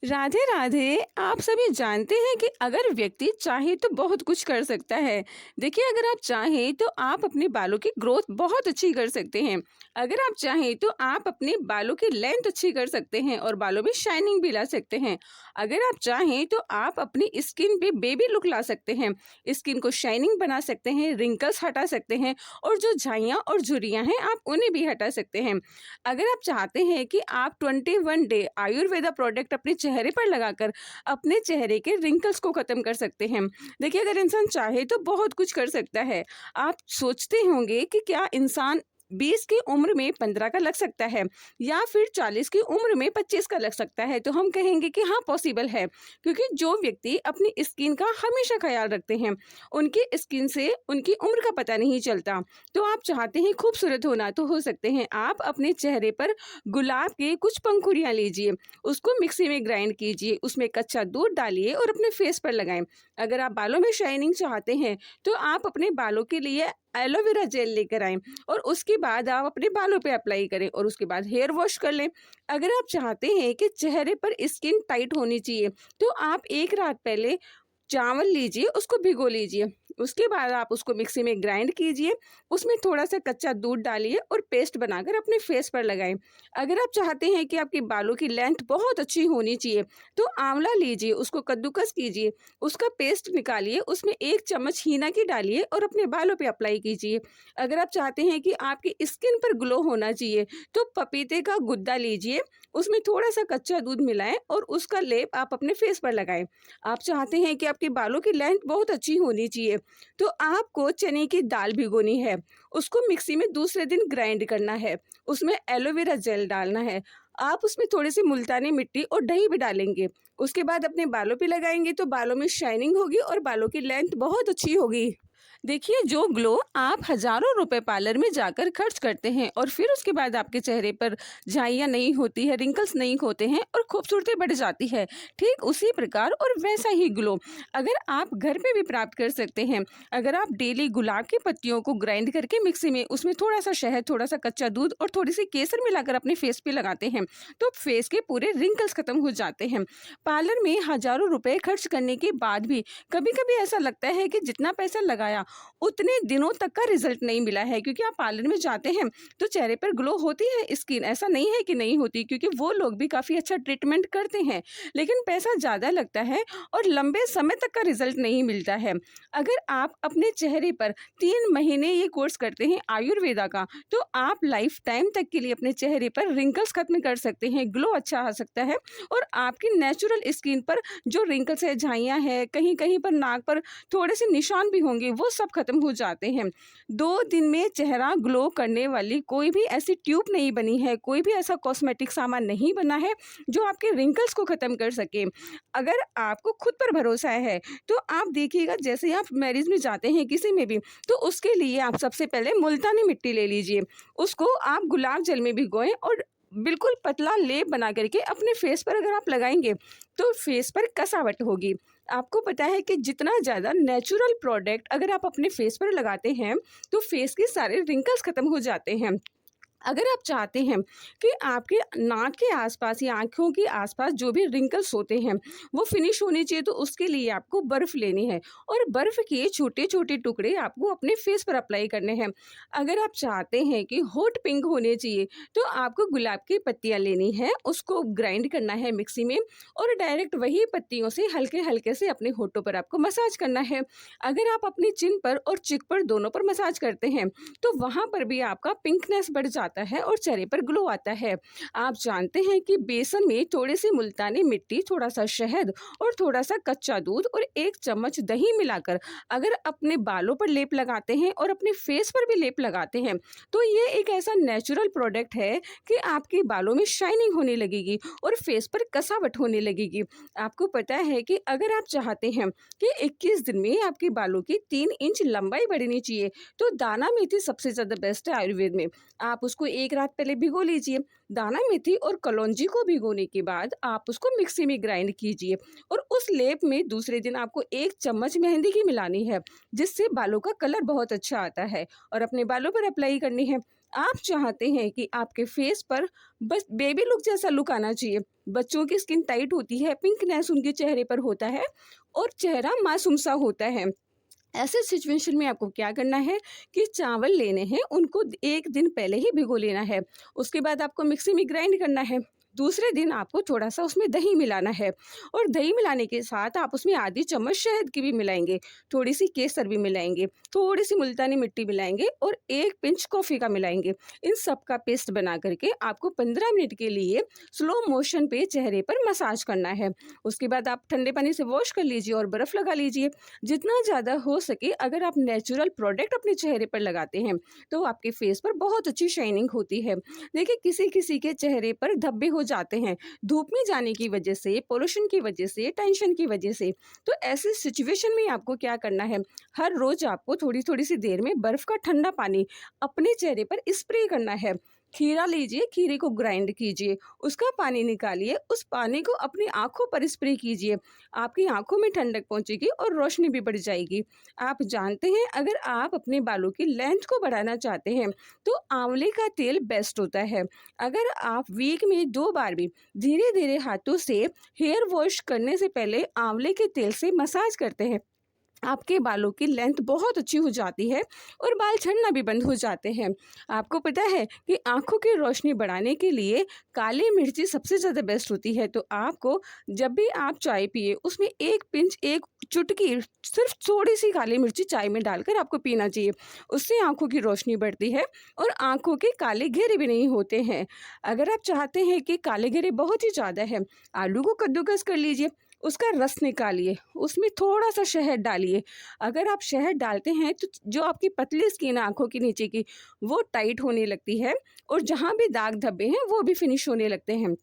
राधे राधे। आप सभी जानते हैं कि अगर व्यक्ति चाहे तो बहुत कुछ कर सकता है। देखिए, अगर आप चाहें तो आप अपने बालों की ग्रोथ बहुत अच्छी कर सकते हैं। अगर आप चाहें तो आप अपने बालों की लेंथ अच्छी कर सकते हैं और बालों में शाइनिंग भी ला सकते हैं। अगर आप चाहें तो आप अपनी स्किन पे बेबी लुक ला सकते हैं, स्किन को शाइनिंग बना सकते हैं, रिंकल्स हटा सकते हैं और जो झाइयाँ और झुर्रियाँ हैं आप उन्हें भी हटा सकते हैं। अगर आप चाहते हैं कि आप 21 डे आयुर्वेदा प्रोडक्ट अपने चेहरे पर लगाकर अपने चेहरे के रिंकल्स को खत्म कर सकते हैं। देखिए, अगर इंसान चाहे तो बहुत कुछ कर सकता है। आप सोचते होंगे कि क्या इंसान 20 की उम्र में 15 का लग सकता है या फिर 40 की उम्र में 25 का लग सकता है, तो हम कहेंगे कि हाँ, पॉसिबल है। क्योंकि जो व्यक्ति अपनी स्किन का हमेशा ख्याल रखते हैं, उनकी स्किन से उनकी उम्र का पता नहीं चलता। तो आप चाहते हैं खूबसूरत होना, तो हो सकते हैं आप अपने चेहरे पर गुलाब के कुछ पंखुड़ियाँ लीजिए, उसको मिक्सी में ग्राइंड कीजिए, उसमें कच्चा दूध डालिए और अपने फेस पर लगाएं। अगर आप बालों में शाइनिंग चाहते हैं तो आप अपने बालों के लिए एलोवेरा जेल लेकर आएं और उसके बाद आप अपने बालों पे अप्लाई करें और उसके बाद हेयर वॉश कर लें। अगर आप चाहते हैं कि चेहरे पर स्किन टाइट होनी चाहिए तो आप एक रात पहले चावल लीजिए, उसको भिगो लीजिए, उसके बाद आप उसको मिक्सी में ग्राइंड कीजिए, उसमें थोड़ा सा कच्चा दूध डालिए और पेस्ट बनाकर अपने फेस पर लगाएं। अगर आप चाहते हैं कि आपके बालों की लेंथ बहुत अच्छी होनी चाहिए तो आंवला लीजिए, उसको कद्दूकस कीजिए, उसका पेस्ट निकालिए, उसमें 1 चम्मच हीना की डालिए और अपने बालों पे अप्लाई कीजिए। अगर आप चाहते हैं कि आपकी स्किन पर ग्लो होना चाहिए तो पपीते का गुद्दा लीजिए, उसमें थोड़ा सा कच्चा दूध मिलाएं और उसका लेप आप अपने फेस पर लगाएं। आप चाहते हैं कि आपके बालों की लेंथ बहुत अच्छी होनी चाहिए तो आपको चने की दाल भिगोनी है, उसको मिक्सी में दूसरे दिन ग्राइंड करना है, उसमें एलोवेरा जेल डालना है, आप उसमें थोड़ी सी मुल्तानी मिट्टी और दही भी डालेंगे। उसके बाद अपने बालों पे लगाएंगे तो बालों में शाइनिंग होगी और बालों की लेंथ बहुत अच्छी होगी। देखिए, जो ग्लो आप हजारों रुपए पार्लर में जाकर खर्च करते हैं और फिर उसके बाद आपके चेहरे पर झाइयाँ नहीं होती है, रिंकल्स नहीं होते हैं और खूबसूरती बढ़ जाती है, ठीक उसी प्रकार और वैसा ही ग्लो अगर आप घर पे भी प्राप्त कर सकते हैं। अगर आप डेली गुलाब की पत्तियों को ग्राइंड करके मिक्सी में उसमें थोड़ा सा शहद, थोड़ा सा कच्चा दूध और थोड़ी सी केसर मिलाकर अपने फेस पे लगाते हैं तो फेस के पूरे रिंकल्स खत्म हो जाते हैं। पार्लर में हजारों रुपए खर्च करने के बाद भी कभी कभी ऐसा लगता है कि जितना पैसा लगाया उतने दिनों तक का रिजल्ट नहीं मिला है, क्योंकि आप पार्लर में जाते हैं तो चेहरे पर ग्लो होती है स्किन, ऐसा नहीं है कि नहीं होती, क्योंकि वो लोग भी काफ़ी अच्छा ट्रीटमेंट करते हैं, लेकिन पैसा ज़्यादा लगता है और लंबे समय तक का रिजल्ट नहीं मिलता है। अगर आप अपने चेहरे पर 3 महीने ये कोर्स करते हैं आयुर्वेदा का तो आप लाइफ टाइम तक के लिए अपने चेहरे पर रिंकल्स खत्म कर सकते हैं, ग्लो अच्छा आ सकता है और आपकी नेचुरल स्किन पर जो रिंकल्स है, झाइयाँ है, कहीं कहीं पर नाक पर थोड़े से निशान भी होंगे, वो सब खत्म हो जाते हैं। 2 दिन में चेहरा ग्लो करने वाली कोई भी ऐसी ट्यूब नहीं बनी है, कोई भी ऐसा कॉस्मेटिक सामान नहीं बना है जो आपके रिंकल्स को खत्म कर सके। अगर आपको खुद पर भरोसा है तो आप देखिएगा, जैसे आप मैरिज में जाते हैं किसी में भी, तो उसके लिए आप सबसे पहले मुल्तानी मिट्टी ले लीजिए, उसको आप गुलाब जल में भिगोएं और बिल्कुल पतला लेप बना करके अपने फेस पर अगर आप लगाएंगे तो फेस पर कसावट होगी। आपको पता है कि जितना ज़्यादा नेचुरल प्रोडक्ट अगर आप अपने फेस पर लगाते हैं तो फेस के सारे रिंकल्स खत्म हो जाते हैं। अगर आप चाहते हैं कि आपके नाक के आसपास या आँखों के आसपास जो भी रिंकल्स होते हैं वो फिनिश होने चाहिए तो उसके लिए आपको बर्फ़ लेनी है और बर्फ़ के छोटे छोटे टुकड़े आपको अपने फेस पर अप्लाई करने हैं। अगर आप चाहते हैं कि होठ पिंक होने चाहिए तो आपको गुलाब की पत्तियां लेनी है, उसको ग्राइंड करना है मिक्सी में और डायरेक्ट वही पत्तियों से हल्के हल्के से अपने होठों पर आपको मसाज करना है। अगर आप अपनी चिन पर और चिक पर दोनों पर मसाज करते हैं तो वहाँ पर भी आपका पिंकनेस बढ़ जाता है और चेहरे पर ग्लो आता है। आप जानते हैं कि बेसन में थोड़ी सी मुल्तानी मिट्टी, थोड़ा सा शहद और थोड़ा सा कच्चा दूध और 1 चम्मच दही मिलाकर अगर अपने बालों पर लेप लगाते हैं और अपने फेस पर भी लेप लगाते हैं तो ये एक ऐसा नेचुरल प्रोडक्ट है कि आपके बालों में शाइनिंग होने लगेगी और फेस पर कसावट होने लगेगी। आपको पता है कि अगर आप चाहते हैं कि 21 दिन में आपके बालों की 3 इंच लंबाई बढ़नी चाहिए तो दाना मेथी सबसे ज़्यादा बेस्ट है आयुर्वेद में। आप उसको एक रात पहले भिगो लीजिए। दाना मेथी और कलौंजी को भिगोने के बाद आप उसको मिक्सी में ग्राइंड कीजिए और उस लेप में दूसरे दिन आपको 1 चम्मच मेहंदी की मिलानी है, जिससे बालों का कलर बहुत अच्छा आता है और अपने बालों पर अप्लाई करनी है। आप चाहते हैं कि आपके फेस पर बस बेबी लुक जैसा लुक आना चाहिए। बच्चों की स्किन टाइट होती है, पिंकनेस उनके चेहरे पर होता है और चेहरा मासूम सा होता है। ऐसे सिचुएशन में आपको क्या करना है कि चावल लेने हैं, उनको 1 दिन पहले ही भिगो लेना है। उसके बाद आपको मिक्सी में ग्राइंड करना है। दूसरे दिन आपको थोड़ा-सा उसमें दही मिलाना है और दही मिलाने के साथ आप उसमें आधी चम्मच शहद की भी मिलाएँगे, थोड़ी-सी केसर भी मिलाएँगे, थोड़ी-सी मुल्तानी मिट्टी मिलाएँगे और 1 पिंच कॉफ़ी का मिलाएँगे। इन सब का पेस्ट बना कर के आपको 15 मिनट के लिए स्लो मोशन पे चेहरे पर मसाज करना है। उसके बाद आप ठंडे पानी से वॉश कर लीजिए और बर्फ़ लगा लीजिए। जितना ज़्यादा हो सके अगर आप नेचुरल प्रोडक्ट अपने चेहरे पर लगाते हैं तो आपके फेस पर बहुत अच्छी शाइनिंग होती है। देखिए किसी किसी के चेहरे पर धब्बे हो जाते हैं धूप में जाने की वजह से, पोल्यूशन की वजह से, टेंशन की वजह से। तो ऐसी सिचुएशन में आपको क्या करना है, हर रोज आपको थोड़ी थोड़ी सी देर में बर्फ का ठंडा पानी अपने चेहरे पर स्प्रे करना है। खीरा लीजिए, खीरे को ग्राइंड कीजिए, उसका पानी निकालिए, उस पानी को अपनी आंखों पर स्प्रे कीजिए। आपकी आंखों में ठंडक पहुंचेगी और रोशनी भी बढ़ जाएगी। आप जानते हैं अगर आप अपने बालों की लेंथ को बढ़ाना चाहते हैं तो आंवले का तेल बेस्ट होता है। अगर आप वीक में 2 बार भी धीरे धीरे हाथों से हेयर वॉश करने से पहले आंवले के तेल से मसाज करते हैं, आपके बालों की लेंथ बहुत अच्छी हो जाती है और बाल झड़ना भी बंद हो जाते हैं। आपको पता है कि आँखों की रोशनी बढ़ाने के लिए काली मिर्ची सबसे ज़्यादा बेस्ट होती है। तो आपको जब भी आप चाय पिए उसमें 1 पिंच, 1 चुटकी सिर्फ थोड़ी-सी काली मिर्ची चाय में डालकर आपको पीना चाहिए। उससे आँखों की रोशनी बढ़ती है और आँखों के काले घेरे भी नहीं होते हैं। अगर आप चाहते हैं कि काले घेरे बहुत ही ज़्यादा हैं, आलू को कद्दूकस कर लीजिए, उसका रस निकालिए, उसमें थोड़ा-सा शहद डालिए। अगर आप शहद डालते हैं तो जो आपकी पतली स्किन है आँखों के नीचे की, वो टाइट होने लगती है और जहाँ भी दाग धब्बे हैं, वो भी फिनिश होने लगते हैं।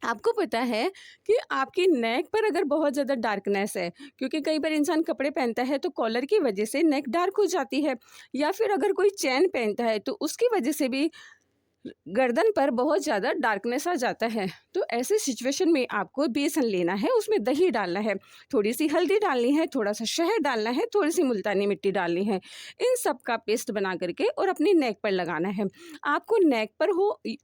आपको पता है कि आपकी नेक पर अगर बहुत ज़्यादा डार्कनेस है, क्योंकि कई बार इंसान कपड़े पहनता है तो कॉलर की वजह से नेक डार्क हो जाती है या फिर अगर कोई चेन पहनता है तो उसकी वजह से भी गर्दन पर बहुत ज़्यादा डार्कनेस आ जाता है। तो ऐसे सिचुएशन में आपको बेसन लेना है, उसमें दही डालना है, थोड़ी-सी हल्दी डालनी है, थोड़ा-सा शहद डालना है, थोड़ी-सी मुल्तानी मिट्टी डालनी है। इन सब का पेस्ट बना कर के और अपनी नेक पर लगाना है। आपको नेक पर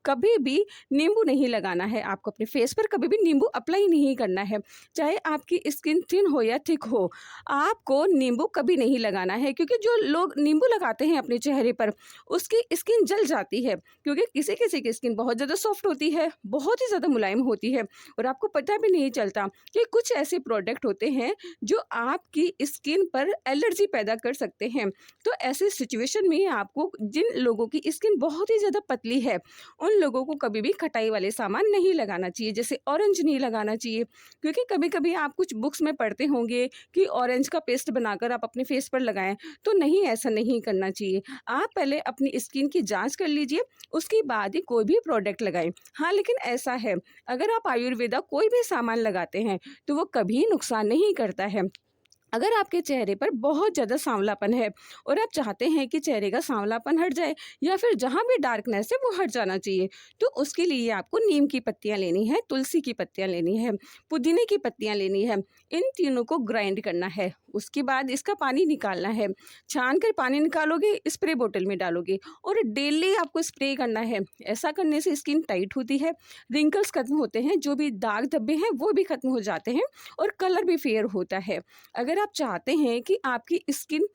कभी भी नींबू नहीं लगाना है, आपको अपने फेस पर कभी भी नींबू अप्लाई नहीं करना है। चाहे आपकी स्किन थिन हो या थिक हो, आपको नींबू कभी नहीं लगाना है क्योंकि जो लोग नींबू लगाते हैं अपने चेहरे पर, उसकी स्किन जल जाती है क्योंकि किसी-किसी की स्किन बहुत ज़्यादा सॉफ्ट होती है, बहुत ही ज़्यादा मुलायम होती है और आपको पता भी नहीं चलता कि कुछ ऐसे प्रोडक्ट होते हैं जो आपकी स्किन पर एलर्जी पैदा कर सकते हैं। तो ऐसे सिचुएशन में आपको जिन लोगों की स्किन बहुत ही ज़्यादा पतली है, उन लोगों को कभी भी खटाई वाले सामान नहीं लगाना चाहिए, जैसे ऑरेंज नहीं लगाना चाहिए क्योंकि कभी-कभी आप कुछ बुक्स में पढ़ते होंगे कि ऑरेंज का पेस्ट बनाकर आप अपने फेस पर लगाएँ, तो नहीं, ऐसा नहीं करना चाहिए। आप पहले अपनी स्किन की जाँच कर लीजिए, उसके बाद ही कोई भी प्रोडक्ट लगाएं। हाँ, लेकिन ऐसा है, अगर आप आयुर्वेदा कोई भी सामान लगाते हैं तो वो कभी नुकसान नहीं करता है। अगर आपके चेहरे पर बहुत ज़्यादा सांवलापन है और आप चाहते हैं कि चेहरे का सांवलापन हट जाए या फिर जहाँ भी डार्कनेस है वो हट जाना चाहिए, तो उसके लिए आपको नीम की पत्तियाँ लेनी है, तुलसी की पत्तियाँ लेनी है, पुदीने की पत्तियाँ लेनी है। इन तीनों को ग्राइंड करना है। उसके बाद इसका पानी निकालना है। छान कर पानी निकालोगे, स्प्रे बोतल में डालोगे और डेली आपको स्प्रे करना है। ऐसा करने से स्किन टाइट होती है, रिंकल्स खत्म होते हैं, जो भी दाग धब्बे हैं वो भी खत्म हो जाते हैं और कलर भी फेयर होता है। अगर आप चाहते हैं कि आपकी स्किन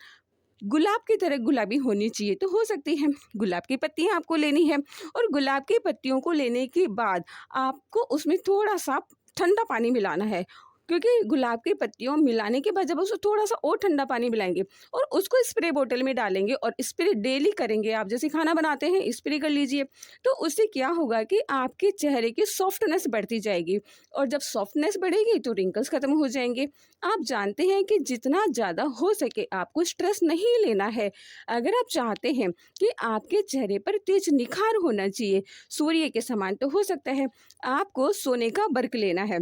गुलाब की तरह गुलाबी होनी चाहिए तो हो सकती है, गुलाब की पत्तियाँ आपको लेनी है और गुलाब की पत्तियों को लेने के बाद आपको उसमें थोड़ा-सा ठंडा पानी मिलाना है। क्योंकि गुलाब की पत्तियों मिलाने के बाद जब उसको थोड़ा-सा और ठंडा पानी मिलाएँगे और उसको स्प्रे बोतल में डालेंगे और स्प्रे डेली करेंगे, आप जैसे खाना बनाते हैं स्प्रे कर लीजिए, तो उससे क्या होगा कि आपके चेहरे की सॉफ्टनेस बढ़ती जाएगी और जब सॉफ्टनेस बढ़ेगी तो रिंकल्स खत्म हो जाएँगे। आप जानते हैं कि जितना ज़्यादा हो सके आपको स्ट्रेस नहीं लेना है। अगर आप चाहते हैं कि आपके चेहरे पर तेज निखार होना चाहिए, सूर्य के समान तो हो सकता है, आपको सोने का वर्क लेना है।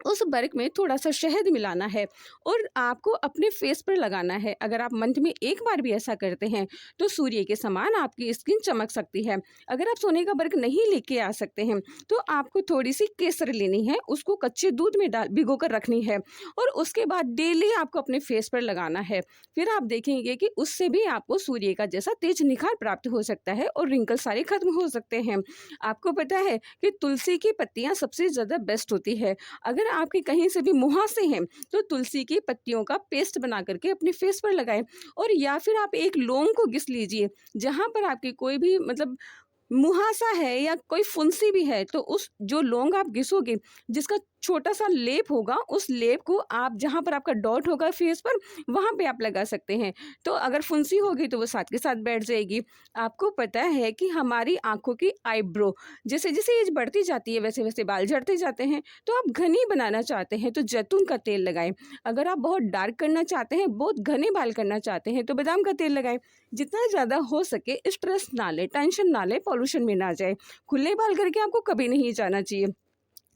उस बर्क में थोड़ा-सा शहद मिलाना है और आपको अपने फेस पर लगाना है। अगर आप मंथ में 1 बार भी ऐसा करते हैं, तो सूर्य के समान आपकी स्किन चमक सकती है। अगर आप सोने का बर्क नहीं लेके आ सकते हैं, तो आपको थोड़ी-सी केसर लेनी है, उसको कच्चे दूध में डाल भिगोकर रखनी है और उसके बाद डेली आपको अपने फेस पर लगाना है। फिर आप देखेंगे कि उससे भी आपको सूर्य का जैसा तेज निखार प्राप्त हो सकता है और रिंकल सारे खत्म हो सकते हैं। आपको पता है कि तुलसी की पत्तियाँ सबसे ज़्यादा बेस्ट होती है। अगर आपके कहीं से भी मुहासे हैं, तो तुलसी की पत्तियों का पेस्ट बना करके अपने फेस पर लगाएँ और या फिर आप एक लौंग को घिस लीजिए, जहाँ पर आपकी कोई भी मतलब मुहासा है या कोई फुंसी भी है, तो उस जो लौंग आप घिसोगे, जिसका छोटा-सा लेप होगा, उस लेप को आप जहाँ पर आपका डॉट होगा फेस पर, वहाँ पे आप लगा सकते हैं। तो अगर फुंसी होगी तो वो साथ के साथ बैठ जाएगी। आपको पता है कि हमारी आँखों की आईब्रो जैसे-जैसे एज बढ़ती जाती है, वैसे-वैसे बाल झड़ते जाते हैं। तो आप घनी बनाना चाहते हैं, तो जैतून का तेल लगाएँ। अगर आप बहुत डार्क करना चाहते हैं, बहुत घने बाल करना चाहते हैं, तो बादाम का तेल लगाएँ। जितना ज़्यादा हो सके स्ट्रेस ना लें, टेंशन ना लें, पॉल्यूशन में ना जाएँ। खुले बाल करके आपको कभी नहीं जाना चाहिए।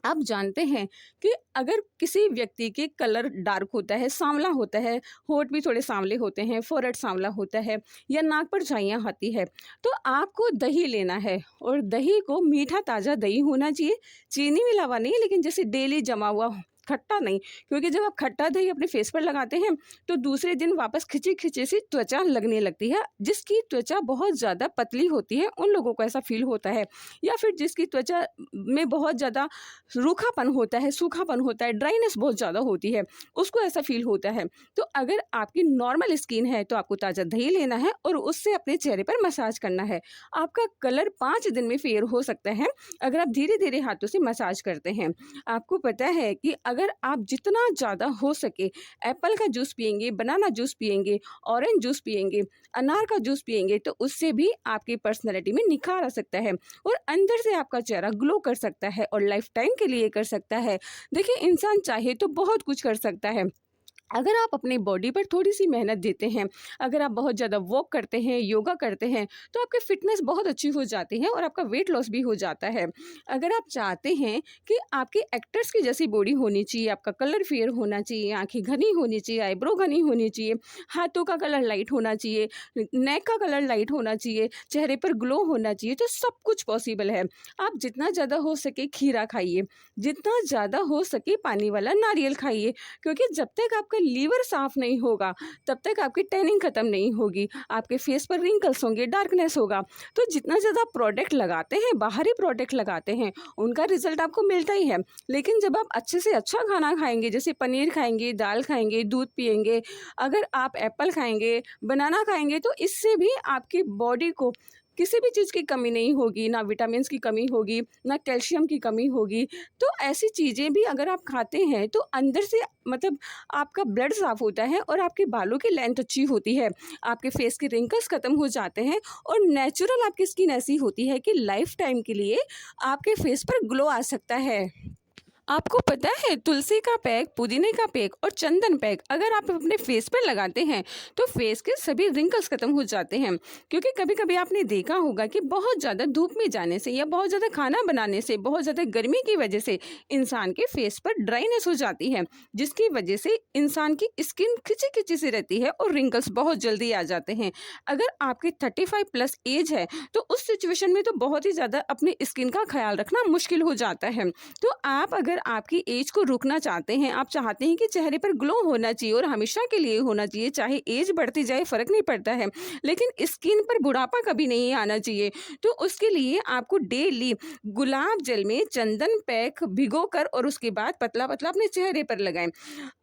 आप जानते हैं कि अगर किसी व्यक्ति के कलर डार्क होता है, सांवला होता है, होंठ भी थोड़े सांवले होते हैं, फोrehead सांवला होता है या नाक पर झाइयाँ आती है, तो आपको दही लेना है और दही को मीठा ताज़ा दही होना चाहिए, चीनी मिलावा नहीं, लेकिन जैसे डेली जमा हुआ हो, खट्टा नहीं, क्योंकि जब आप खट्टा दही अपने फेस पर लगाते हैं, तो दूसरे दिन वापस खिंची-खिंची सी त्वचा लगने लगती है। जिसकी त्वचा बहुत ज़्यादा पतली होती है, उन लोगों को ऐसा फ़ील होता है या फिर जिसकी त्वचा में बहुत ज़्यादा रूखापन होता है, सूखापन होता है, ड्राइनेस बहुत ज़्यादा होती है, उसको ऐसा फ़ील होता है। तो अगर आपकी नॉर्मल स्किन है, तो आपको ताज़ा दही लेना है और उससे अपने चेहरे पर मसाज करना है। आपका कलर 5 दिन में फेयर हो सकता है, अगर आप धीरे-धीरे हाथों से मसाज करते हैं। आपको पता है कि अगर आप जितना ज़्यादा हो सके एप्पल का जूस पिएँगे, बनाना जूस पिएँगे, ऑरेंज जूस पिएँगे, अनार का जूस पिएँगे, तो उससे भी आपकी पर्सनैलिटी में निखार आ सकता है और अंदर से आपका चेहरा ग्लो कर सकता है और लाइफ टाइम के लिए कर सकता है। देखिए, इंसान चाहे तो बहुत कुछ कर सकता है। अगर आप अपनी बॉडी पर थोड़ी-सी मेहनत देते हैं, अगर आप बहुत ज़्यादा वॉक करते हैं, योगा करते हैं, तो आपकी फ़िटनेस बहुत अच्छी हो जाती है और आपका वेट लॉस भी हो जाता है। अगर आप चाहते हैं कि आपकी एक्टर्स की जैसी बॉडी होनी चाहिए, आपका कलर फेयर होना चाहिए, आँखें घनी होनी चाहिए, आईब्रो घनी होनी चाहिए, हाथों का कलर लाइट होना चाहिए, नेक का कलर लाइट होना चाहिए, चेहरे पर ग्लो होना चाहिए, तो सब कुछ पॉसिबल है। आप जितना ज़्यादा हो सके खीरा खाइए, जितना ज़्यादा हो सके पानी वाला नारियल खाइए, क्योंकि जब तक आपका लीवर साफ नहीं होगा, तब तक आपकी टैनिंग खत्म नहीं होगी, आपके फेस पर रिंकल्स होंगे, डार्कनेस होगा। तो जितना ज़्यादा प्रोडक्ट लगाते हैं, बाहरी प्रोडक्ट लगाते हैं, उनका रिजल्ट आपको मिलता ही है। लेकिन जब आप अच्छे से अच्छा खाना खाएँगे, जैसे पनीर खाएँगे, दाल खाएँगे, दूध पिएँगे, अगर आप एप्पल खाएँगे, बनाना खाएँगे, तो इससे भी आपकी बॉडी को किसी भी चीज़ की कमी नहीं होगी, ना विटामिन्स की कमी होगी, ना कैल्शियम की कमी होगी। तो ऐसी चीज़ें भी अगर आप खाते हैं, तो अंदर से मतलब आपका ब्लड साफ़ होता है और आपके बालों की लेंथ अच्छी होती है, आपके फेस के रिंकल्स ख़त्म हो जाते हैं और नेचुरल आपकी स्किन ऐसी होती है कि लाइफ़ टाइम के लिए आपके फेस पर ग्लो आ सकता है। आपको पता है, तुलसी का पैक, पुदीने का पैक और चंदन पैक अगर आप अपने फेस पर लगाते हैं, तो फेस के सभी रिंकल्स खत्म हो जाते हैं। क्योंकि कभी-कभी आपने देखा होगा कि बहुत ज़्यादा धूप में जाने से या बहुत ज़्यादा खाना बनाने से, बहुत ज़्यादा गर्मी की वजह से इंसान के फेस पर ड्राइनेस हो जाती है, जिसकी वजह से इंसान की स्किन खिंची-खिंची सी रहती है और रिंकल्स बहुत जल्दी आ जाते हैं। अगर आपकी 35 प्लस एज है, तो उस सिचुएशन में तो बहुत ही ज़्यादा अपनी स्किन का ख्याल रखना मुश्किल हो जाता है। तो आप अगर आपकी एज को रोकना चाहते हैं, आप चाहते हैं कि चेहरे पर ग्लो होना चाहिए और हमेशा के लिए होना चाहिए, चाहे एज बढ़ती जाए फ़र्क नहीं पड़ता है, लेकिन स्किन पर बुढ़ापा कभी नहीं आना चाहिए, तो उसके लिए आपको डेली गुलाब जल में चंदन पैक भिगोकर और उसके बाद पतला-पतला अपने चेहरे पर लगाएँ।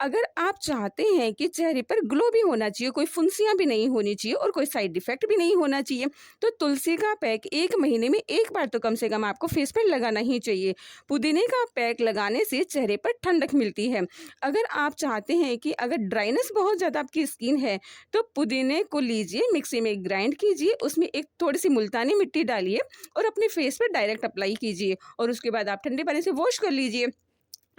अगर आप चाहते हैं कि चेहरे पर ग्लो भी होना चाहिए, कोई फुंसियाँ भी नहीं होनी चाहिए और कोई साइड इफ़ेक्ट भी नहीं होना चाहिए, तो तुलसी का पैक 1 महीने में 1 बार तो कम से कम आपको फेस पर लगाना ही चाहिए। पुदीने का पैक लगाने से चेहरे पर ठंडक मिलती है। अगर आप चाहते हैं कि अगर ड्राइनेस बहुत ज़्यादा आपकी स्किन है, तो पुदीने को लीजिए, मिक्सी में ग्राइंड कीजिए, उसमें एक थोड़ी-सी मुल्तानी मिट्टी डालिए और अपने फेस पर डायरेक्ट अप्लाई कीजिए और उसके बाद आप ठंडे पानी से वॉश कर लीजिए।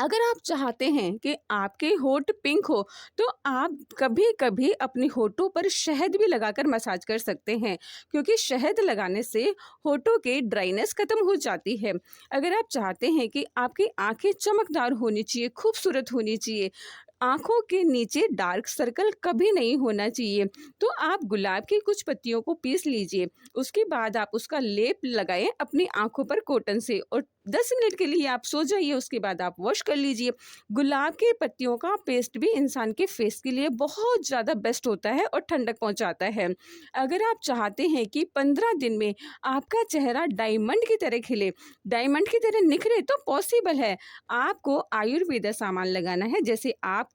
अगर आप चाहते हैं कि आपके होंठ पिंक हो, तो आप कभी-कभी अपने होठों पर शहद भी लगाकर मसाज कर सकते हैं, क्योंकि शहद लगाने से होठों की ड्राइनेस खत्म हो जाती है। अगर आप चाहते हैं कि आपकी आँखें चमकदार होनी चाहिए, खूबसूरत होनी चाहिए, आँखों के नीचे डार्क सर्कल कभी नहीं होना चाहिए, तो आप गुलाब की कुछ पत्तियों को पीस लीजिए। उसके बाद आप उसका लेप लगाएँ अपनी आँखों पर कॉटन से और 10 मिनट के लिए आप सो जाइए, उसके बाद आप वॉश कर लीजिए। गुलाब की पत्तियों का पेस्ट भी इंसान के फेस के लिए बहुत ज़्यादा बेस्ट होता है और ठंडक पहुँचाता है। अगर आप चाहते हैं कि 15 दिन में आपका चेहरा डायमंड की तरह खिले, डायमंड की तरह निखरे, तो पॉसिबल है। आपको आयुर्वेदा सामान लगाना है। जैसे आप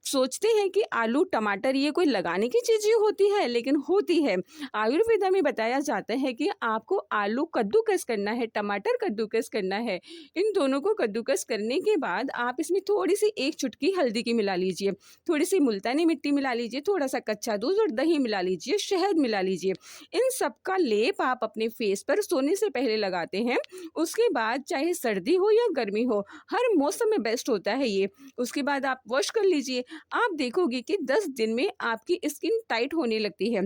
सोचते हैं कि आलू, टमाटर ये कोई लगाने की चीज़ ही होती है, लेकिन होती है। आयुर्वेदा में बताया जाता है कि आपको आलू कद्दूकस करना है, टमाटर कद्दूकस करना है। इन दोनों को कद्दूकस करने के बाद आप इसमें थोड़ी-सी 1 चुटकी हल्दी की मिला लीजिए, थोड़ी-सी मुल्तानी मिट्टी मिला लीजिए, थोड़ा-सा कच्चा दूध और दही मिला लीजिए, शहद मिला लीजिए। इन सब का लेप आप अपने फेस पर सोने से पहले लगाते हैं। उसके बाद चाहे सर्दी हो या गर्मी हो, हर मौसम में बेस्ट होता है ये। उसके बाद आप वॉश कर लीजिए। आप देखोगे कि 10 दिन में आपकी स्किन टाइट होने लगती है।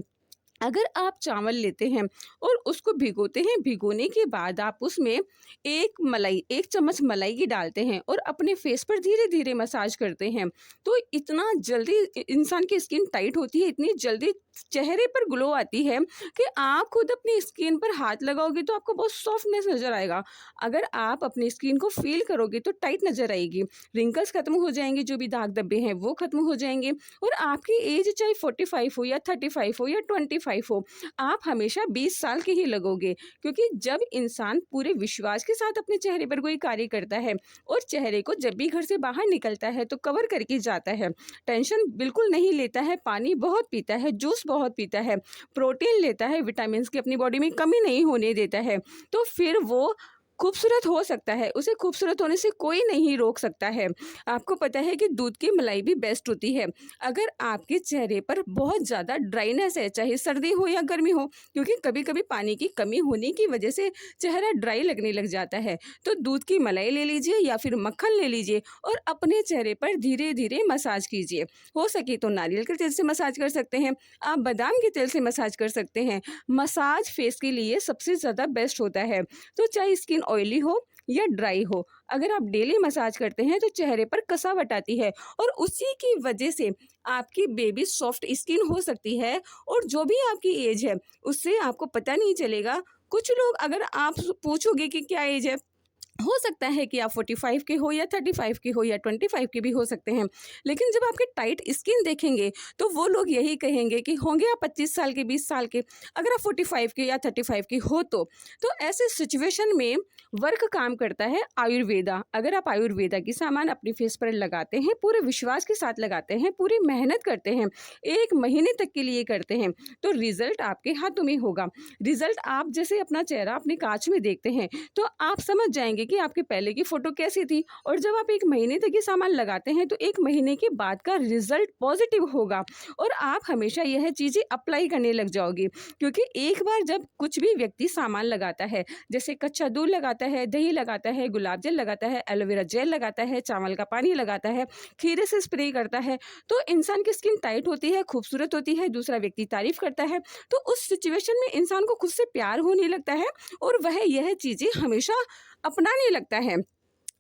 अगर आप चावल लेते हैं और उसको भिगोते हैं, भिगोने के बाद आप उसमें 1 चम्मच मलाई की डालते हैं और अपने फेस पर धीरे-धीरे मसाज करते हैं, तो इतना जल्दी इंसान की स्किन टाइट होती है, इतनी जल्दी चेहरे पर ग्लो आती है कि आप खुद अपनी स्किन पर हाथ लगाओगे तो आपको बहुत सॉफ्टनेस नज़र आएगा। अगर आप अपनी स्किन को फ़ील करोगे तो टाइट नज़र आएगी, रिंकल्स खत्म हो जाएँगे, जो भी दाग धब्बे हैं वो खत्म हो जाएँगे और आपकी एज चाहे 45 हो या 35 हो या 25 हो, आप हमेशा 20 साल के ही लगोगे, क्योंकि जब इंसान पूरे विश्वास के साथ अपने चेहरे पर कोई कार्य करता है और चेहरे को जब भी घर से बाहर निकलता है तो कवर करके जाता है, टेंशन बिल्कुल नहीं लेता है, पानी बहुत पीता है, जूस बहुत पीता है, प्रोटीन लेता है, विटामिन्स की अपनी बॉडी में कमी नहीं होने देता है, तो फिर वो खूबसूरत हो सकता है, उसे खूबसूरत होने से कोई नहीं रोक सकता है। आपको पता है कि दूध की मलाई भी बेस्ट होती है। अगर आपके चेहरे पर बहुत ज़्यादा ड्राइनेस है, चाहे सर्दी हो या गर्मी हो, क्योंकि कभी-कभी पानी की कमी होने की वजह से चेहरा ड्राई लगने लग जाता है, तो दूध की मलाई ले लीजिए या फिर मक्खन ले लीजिए और अपने चेहरे पर धीरे-धीरे मसाज कीजिए। हो सके तो नारियल के तेल से मसाज कर सकते हैं, आप बादाम के तेल से मसाज कर सकते हैं। मसाज फेस के लिए सबसे ज़्यादा बेस्ट होता है। तो चाहे स्किन ऑयली हो या ड्राई हो, अगर आप डेली मसाज करते हैं तो चेहरे पर कसावट आती है और उसी की वजह से आपकी बेबी सॉफ्ट स्किन हो सकती है और जो भी आपकी एज है उससे आपको पता नहीं चलेगा। कुछ लोग, अगर आप पूछोगे कि क्या एज है, हो सकता है कि आप 45 के हो या 35 के हो या 25 के भी हो सकते हैं, लेकिन जब आपके टाइट स्किन देखेंगे तो वो लोग यही कहेंगे कि होंगे आप 25 साल के, 20 साल के, अगर आप 45 के या 35 के हो तो ऐसे सिचुएशन में वर्क काम करता है आयुर्वेदा। अगर आप आयुर्वेदा की सामान अपने फेस पर लगाते हैं, पूरे विश्वास के साथ लगाते हैं, पूरी मेहनत करते हैं, 1 महीने तक के लिए करते हैं, तो रिजल्ट आपके हाथों में होगा। रिजल्ट आप जैसे अपना चेहरा अपने कांच में देखते हैं तो आप समझ जाएंगे कि आपकी पहले की फोटो कैसी थी, और जब आप 1 महीने तक ये सामान लगाते हैं तो 1 महीने के बाद का रिजल्ट पॉजिटिव होगा और आप हमेशा यह चीज़ें अप्लाई करने लग जाओगे। क्योंकि एक बार जब कुछ भी व्यक्ति सामान लगाता है, जैसे कच्चा दूध लगाता है, दही लगाता है, गुलाब जल लगाता है, एलोवेरा जेल लगाता है, चावल का पानी लगाता है, खीरे से स्प्रे करता है, तो इंसान की स्किन टाइट होती है, खूबसूरत होती है, दूसरा व्यक्ति तारीफ करता है, तो उस सिचुएशन में इंसान को खुद से प्यार होने लगता है और वह यह चीज़ें हमेशा अपनाने लगता है।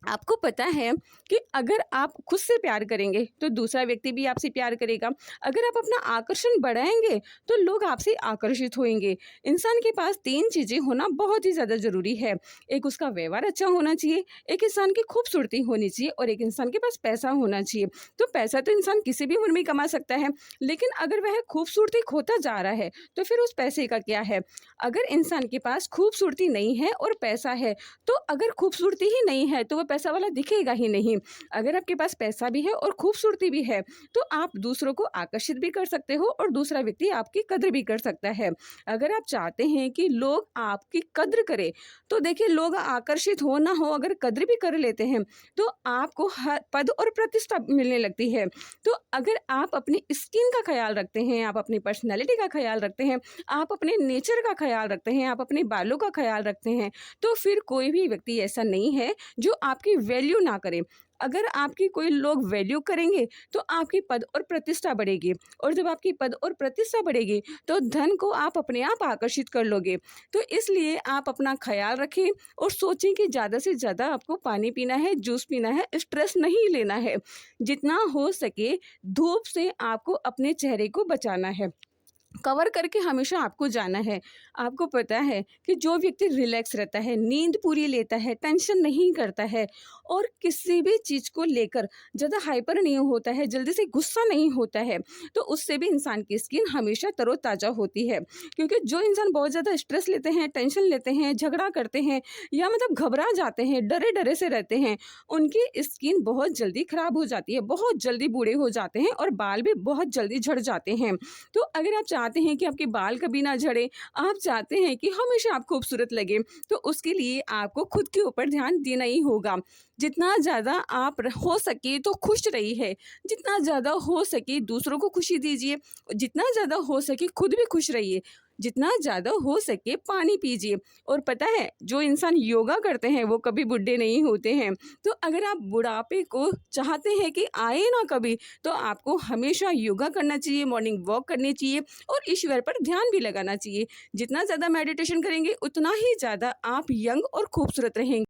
आपको पता है कि अगर आप खुद से प्यार करेंगे तो दूसरा व्यक्ति भी आपसे प्यार करेगा। अगर आप अपना आकर्षण बढ़ाएंगे तो लोग आपसे आकर्षित होंगे। इंसान के पास 3 चीज़ें होना बहुत ही ज़्यादा ज़रूरी है। एक, उसका व्यवहार अच्छा होना चाहिए, एक इंसान की खूबसूरती होनी चाहिए और एक इंसान के पास पैसा होना चाहिए। तो पैसा तो इंसान किसी भी उम्र में कमा सकता है, लेकिन अगर वह खूबसूरती खोता जा रहा है तो फिर उस पैसे का क्या है। अगर इंसान के पास खूबसूरती नहीं है और पैसा है, तो अगर खूबसूरती ही नहीं है तो वह पैसा वाला दिखेगा ही नहीं। अगर आपके पास पैसा भी है और खूबसूरती भी है तो आप दूसरों को आकर्षित भी कर सकते हो और दूसरा व्यक्ति आपकी कद्र भी कर सकता है। अगर आप चाहते हैं कि लोग आपकी कद्र करें तो देखिए, लोग आकर्षित हो ना हो, अगर कद्र भी कर लेते हैं तो आपको हर पद और प्रतिष्ठा मिलने लगती है। तो अगर आप अपनी स्किन का ख्याल रखते हैं, आप अपनी पर्सनैलिटी का ख्याल रखते हैं, आप अपने नेचर का ख्याल रखते हैं, आप अपने बालों का ख्याल रखते हैं, तो फिर कोई भी व्यक्ति ऐसा नहीं है जो आप आपकी वैल्यू ना करें। अगर आपकी कोई लोग वैल्यू करेंगे तो आपकी पद और प्रतिष्ठा बढ़ेगी, और जब आपकी पद और प्रतिष्ठा बढ़ेगी तो धन को आप अपने आप आकर्षित कर लोगे। तो इसलिए आप अपना ख्याल रखें और सोचें कि ज़्यादा से ज़्यादा आपको पानी पीना है, जूस पीना है, स्ट्रेस नहीं लेना है। जितना हो सके धूप से आपको अपने चेहरे को बचाना है, कवर करके हमेशा आपको जाना है। आपको पता है कि जो व्यक्ति रिलैक्स रहता है, नींद पूरी लेता है, टेंशन नहीं करता है और किसी भी चीज़ को लेकर ज़्यादा हाइपर नहीं होता है, जल्दी से गुस्सा नहीं होता है, तो उससे भी इंसान की स्किन हमेशा तरोताज़ा होती है। क्योंकि जो इंसान बहुत ज़्यादा स्ट्रेस लेते हैं, टेंशन लेते हैं, झगड़ा करते हैं या मतलब घबरा जाते हैं, डरे-डरे से रहते हैं, उनकी स्किन बहुत जल्दी खराब हो जाती है, बहुत जल्दी बूढ़े हो जाते हैं और बाल भी बहुत जल्दी झड़ जाते हैं। तो अगर आप चाहते हैं कि आपके बाल कभी ना झड़े, आप चाहते हैं कि हमेशा आप खूबसूरत लगें, तो उसके लिए आपको खुद के ऊपर ध्यान देना ही होगा। जितना ज़्यादा आप हो सके तो खुश रहिए, जितना ज़्यादा हो सके दूसरों को खुशी दीजिए, जितना ज़्यादा हो सके खुद भी खुश रहिए, जितना ज़्यादा हो सके पानी पीजिए। और पता है जो इंसान योगा करते हैं वो कभी बुढ़े नहीं होते हैं। तो अगर आप बुढ़ापे को चाहते हैं कि आए ना कभी, तो आपको हमेशा योगा करना चाहिए, मॉर्निंग वॉक करनी चाहिए और ईश्वर पर ध्यान भी लगाना चाहिए। जितना ज़्यादा मेडिटेशन करेंगे उतना ही ज़्यादा आप यंग और खूबसूरत रहेंगे।